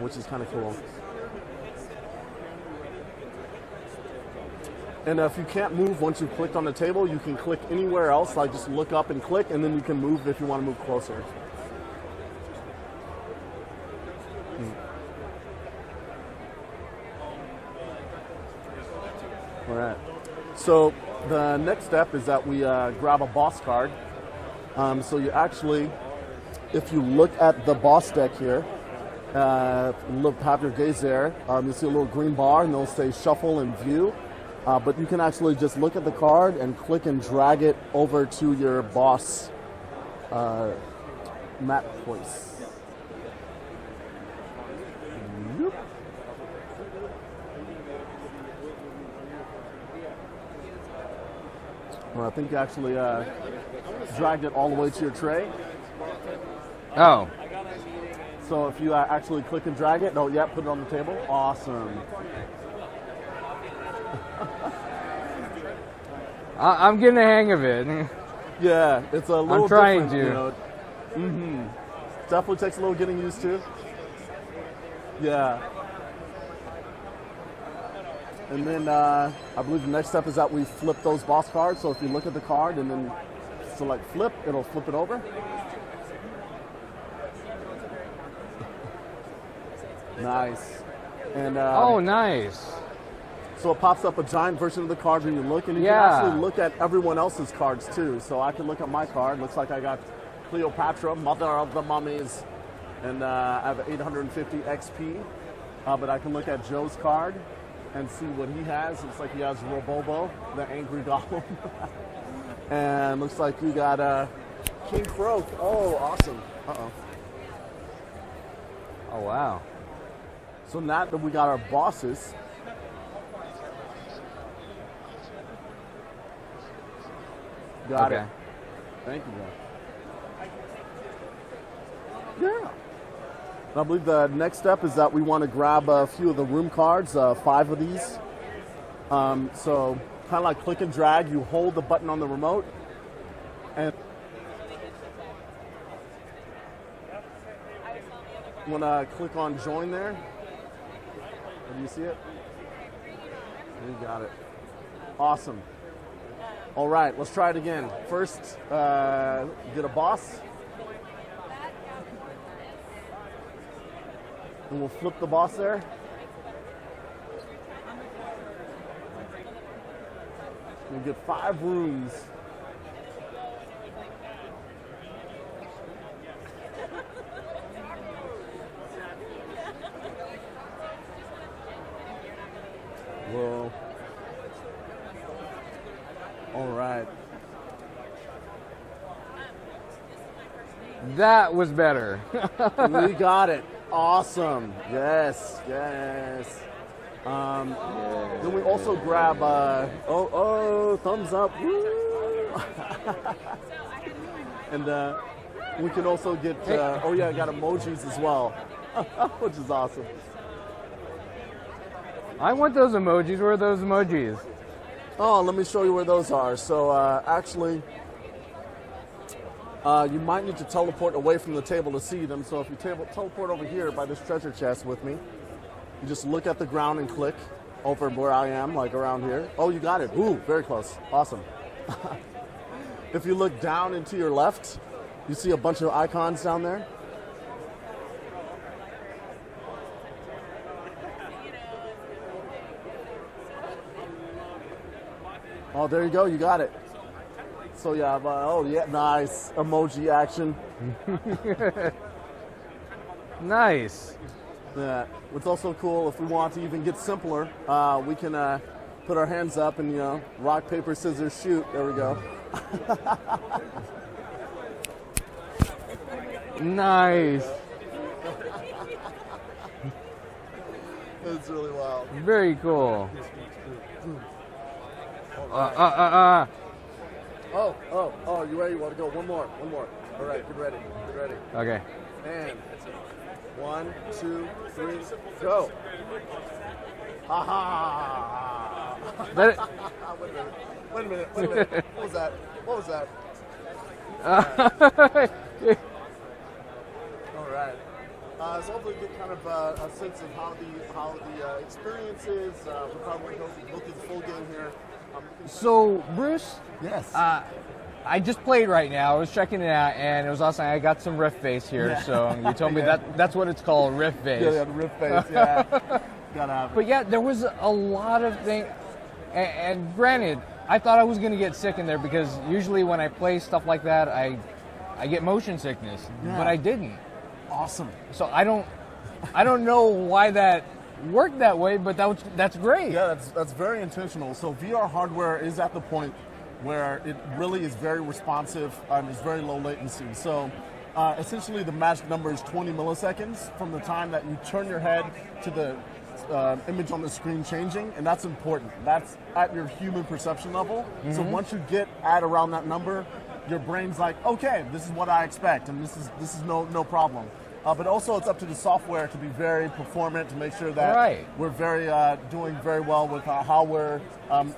which is kind of cool. And if you can't move once you've clicked on the table, you can click anywhere else, like just look up and click, and then you can move if you want to move closer. All right. So the next step is that we grab a boss card. So you actually, if you look at the boss deck here, have your gaze there, you'll see a little green bar, and it'll say shuffle and view. But you can actually just look at the card and click and drag it over to your boss map choice. Yep. Well, I think you actually dragged it all the way to your tray. Oh. So if you actually click and drag it, put it on the table. Awesome. I'm getting the hang of it. Yeah, it's a little I'm trying different, to. Definitely takes a little getting used to. Yeah. And then I believe the next step is that we flip those boss cards. So if you look at the card and then select flip, it'll flip it over. Nice. And oh, nice. So it pops up a giant version of the card when you look, and you can actually look at everyone else's cards too. So I can look at my card. Looks like I got Cleopatra, Mother of the Mummies, and I have 850 XP. But I can look at Joe's card and see what he has. Looks like he has Robobo, the angry golem. And looks like you got King Croak. Oh, awesome. Uh-oh. Oh, wow. So now that we got our bosses, got it. Thank you, bro. Yeah. I believe the next step is that we want to grab a few of the room cards, 5 of these. So kind of like click and drag, you hold the button on the remote, and you want to click on join there. Do you see it? You got it. Awesome. All right, let's try it again. First, get a boss. And we'll flip the boss there. We'll get 5 rooms. Whoa. All right. That was better. We got it. Awesome. Yes, yes. Then we also grab, thumbs up. Woo. And we can also get, I got emojis as well, which is awesome. I want those emojis. Where are those emojis? Oh, let me show you where those are. So actually, you might need to teleport away from the table to see them. So if you teleport over here by this treasure chest with me, you just look at the ground and click over where I am, like around here. Oh, you got it. Ooh, very close. Awesome. If you look down and to your left, you see a bunch of icons down there. Oh, there you go. You got it. So yeah, nice emoji action. Nice. Yeah. What's also cool, if we want to even get simpler, we can put our hands up and rock, paper, scissors, shoot. There we go. Nice. That's really wild. Very cool. Oh, you ready? You want to go? One more. All right, get ready. Okay. And 1, 2, 3, go. Ha ha. Wait a minute. What was that? All right. So love to get kind of a sense of how the experience is. We'll probably go through the full game here. So, Bruce? Yes. I just played right now. I was checking it out, and it was awesome. I got some Rift Face here, so you told me that's what it's called, Rift Face. Yeah, the Rift Face, yeah. Gotta have it. But yeah, there was a lot of things, and granted, I thought I was going to get sick in there because usually when I play stuff like that, I get motion sickness, but I didn't. Awesome. So I don't know why that worked that way, but that's great. Yeah, that's very intentional. So VR hardware is at the point where it really is very responsive and it's very low latency. So essentially the magic number is 20 milliseconds from the time that you turn your head to the image on the screen changing, and that's important. That's at your human perception level. Mm-hmm. So once you get at around that number, your brain's like, okay, this is what I expect, and this is no problem. But also it's up to the software to be very performant, to make sure that we're doing very well with how we're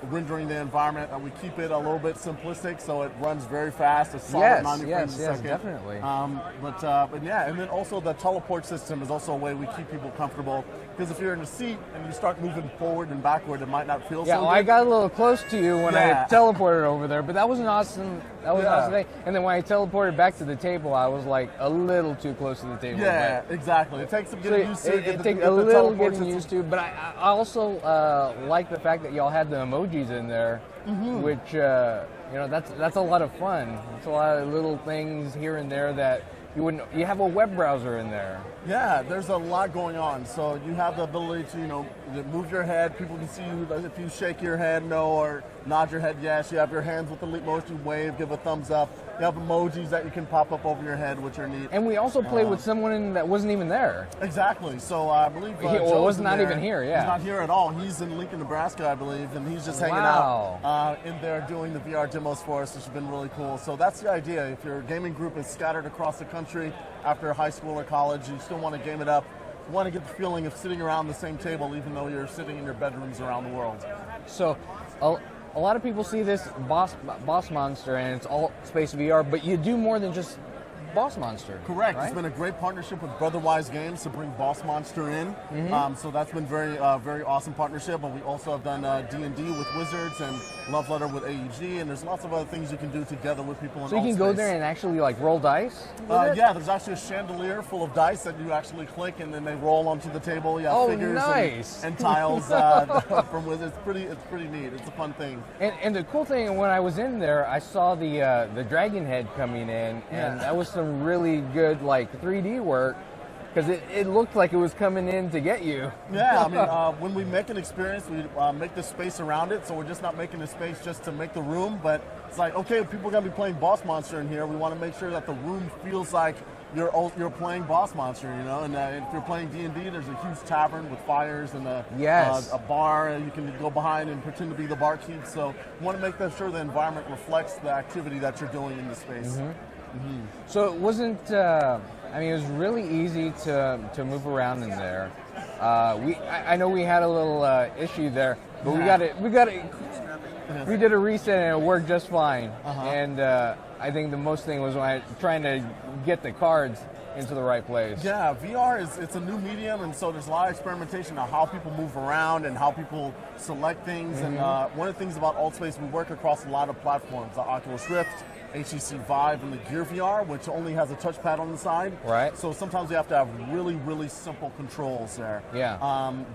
rendering the environment, and we keep it a little bit simplistic so it runs very fast, a solid 90 frames a second. Yes, definitely. But yeah, and then also the teleport system is also a way we keep people comfortable, because if you're in a seat and you start moving forward and backward, it might not feel so good. I got a little close to you when I teleported over there, but that was an awesome thing. And then when I teleported back to the table, I was like a little too close to the table. Yeah, exactly. It takes some getting used to. It takes a little getting used to, but I also like the fact that y'all had the emojis in there, which that's a lot of fun. It's a lot of little things here and there that you wouldn't. You have a web browser in there. Yeah, there's a lot going on. So you have the ability to move your head. People can see you if you shake your head no or nod your head yes. You have your hands with the leap motion, wave, give a thumbs up. You have emojis that you can pop up over your head, which are neat. And we also played with someone that wasn't even there. Exactly. So I believe he was not even here. Yeah, he's not here at all. He's in Lincoln, Nebraska, I believe, and he's just hanging out in there doing the VR demos for us, which has been really cool. So that's the idea. If your gaming group is scattered across the country after high school or college, you still want to game it up. You want to get the feeling of sitting around the same table, even though you're sitting in your bedrooms around the world. So. A lot of people see this boss monster and it's AltSpaceVR, but you do more than just Boss Monster. Correct. Right? It's been a great partnership with Brotherwise Games to bring Boss Monster in. So that's been very awesome partnership. But we also have done D&D with Wizards and Love Letter with AEG, and there's lots of other things you can do together with people in So you can go there and actually roll dice? Yeah, there's actually a chandelier full of dice that you actually click and then they roll onto the table. You have figures and tiles from Wizards. It's pretty neat. It's a fun thing. And the cool thing, when I was in there, I saw the dragon head coming in, and that was some really good 3D work, because it looked like it was coming in to get you. Yeah, I mean, when we make an experience, we make the space around it, so we're just not making the space just to make the room, but it's like, okay, people are going to be playing Boss Monster in here. We want to make sure that the room feels like you're playing Boss Monster, and if you're playing D&D, there's a huge tavern with fires and a bar you can go behind and pretend to be the barkeep, so you want to make sure the environment reflects the activity that you're doing in the space. So it wasn't. It was really easy to move around in there. I know we had a little issue there, but we got it. We did a reset and it worked just fine. And I think the most thing was trying to get the cards into the right place. Yeah, VR it's a new medium, and so there's a lot of experimentation on how people move around and how people select things. And one of the things about AltSpace, we work across a lot of platforms: the Oculus Rift, HTC Vive, and the Gear VR, which only has a touchpad on the side. Right. So sometimes you have to have really, really simple controls there. Yeah.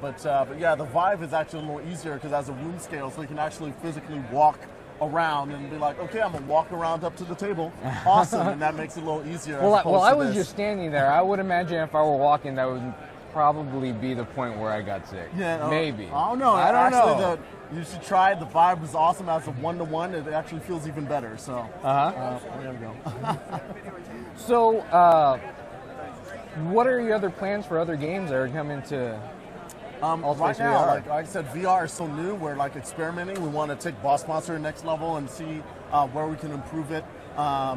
But yeah, the Vive is actually a little easier because it has a room scale, so you can actually physically walk around and be like, okay, I'm gonna walk around up to the table. Awesome, and that makes it a little easier. Well, I was just standing there. I would imagine if I were walking, that would probably be the point where I got sick. Yeah, maybe. I don't know. I don't know. You should try it. The Vibe is awesome. As a 1-to-1, it actually feels even better. So, there we go. So, what are your other plans for other games that are coming to right now, like I said, VR is so new. We're experimenting. We want to take Boss Monster to the next level and see where we can improve it.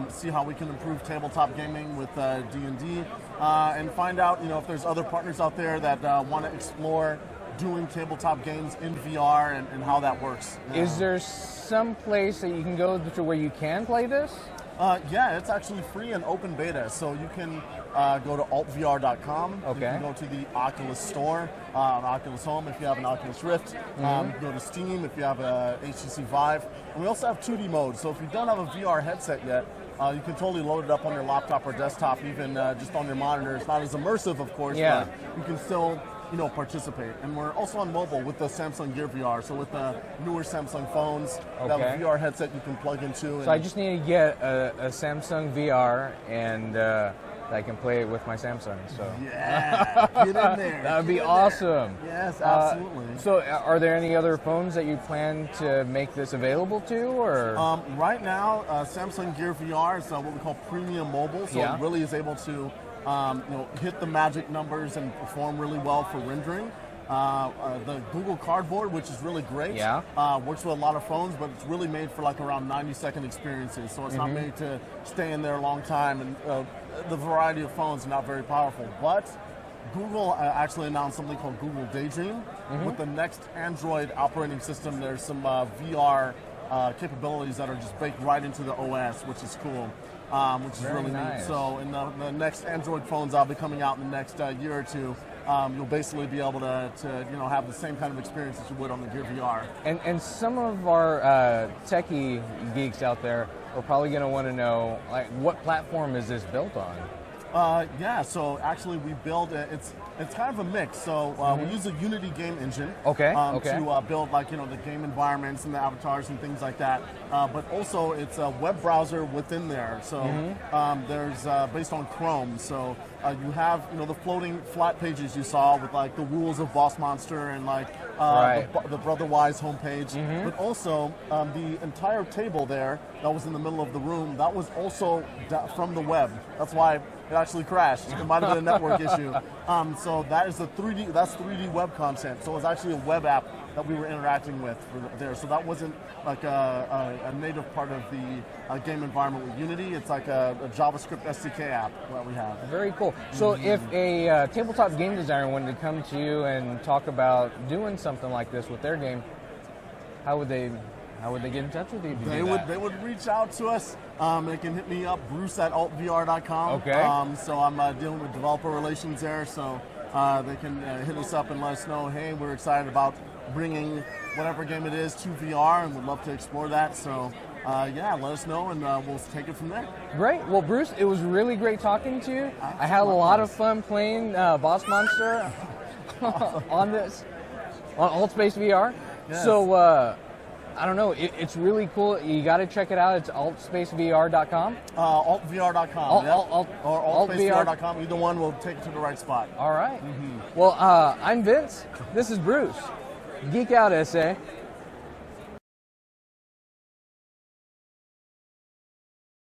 See how we can improve tabletop gaming with D&D, and find out if there's other partners out there that want to explore doing tabletop games in VR and how that works. Is there some place that you can go to where you can play this? Yeah, it's actually free and open beta. So you can go to altvr.com. Okay. You can go to the Oculus Store, Oculus Home if you have an Oculus Rift. Go to Steam if you have a HTC Vive. And we also have 2D mode. So if you don't have a VR headset yet, you can totally load it up on your laptop or desktop, even just on your monitor. It's not as immersive, of course, but you can still participate. And we're also on mobile with the Samsung Gear VR. So with the newer Samsung phones, that VR headset you can plug into. So I just need to get a Samsung VR and I can play it with my Samsung. So yeah, get in there. That would be awesome. Yes, absolutely. So are there any other phones that you plan to make this available to, or? Right now, Samsung Gear VR is what we call premium mobile. So it really is able to hit the magic numbers and perform really well for rendering. The Google Cardboard, which is really great, works with a lot of phones, but it's really made for like around 90-second experiences. So it's not made to stay in there a long time, and the variety of phones are not very powerful. But Google actually announced something called Google Daydream. With the next Android operating system, there's some VR capabilities that are just baked right into the OS, which is cool. Which is really neat. So in the next Android phones that'll be coming out in the next year or two, you'll basically be able to have the same kind of experience that you would on the Gear VR. And some of our techie geeks out there are probably going to want to know, like, what platform is this built on? So actually we build it's kind of a mix. So we use a Unity game engine to build the game environments and the avatars and things like that. But also it's a web browser within there. So there's based on Chrome. So you have the floating flat pages you saw with like the rules of Boss Monster and the Brotherwise homepage. But also the entire table there that was in the middle of the room, that was also from the web. That's why it actually crashed. It might have been a network issue. So that is that's 3D web content. So it's actually a web app that we were interacting with there. So that wasn't like a native part of the game environment with Unity. It's like a JavaScript SDK app that we have. Very cool. So if a tabletop game designer wanted to come to you and talk about doing something like this with their game, how would they get in touch with you? They would reach out to us. They can hit me up, Bruce@altvr.com. Okay. So I'm dealing with developer relations there. So they can hit us up and let us know, hey, we're excited about bringing whatever game it is to VR, and would love to explore that. So let us know, and we'll take it from there. Great. Well, Bruce, it was really great talking to you. I had a lot of fun playing Boss Monster on AltSpaceVR. Yes. So I don't know. It's really cool. You got to check it out. It's AltSpaceVR.com. AltVR.com. Or AltSpaceVR.com. Either one will take you to the right spot. All right. Well, I'm Vince. This is Bruce. Geek out, SA.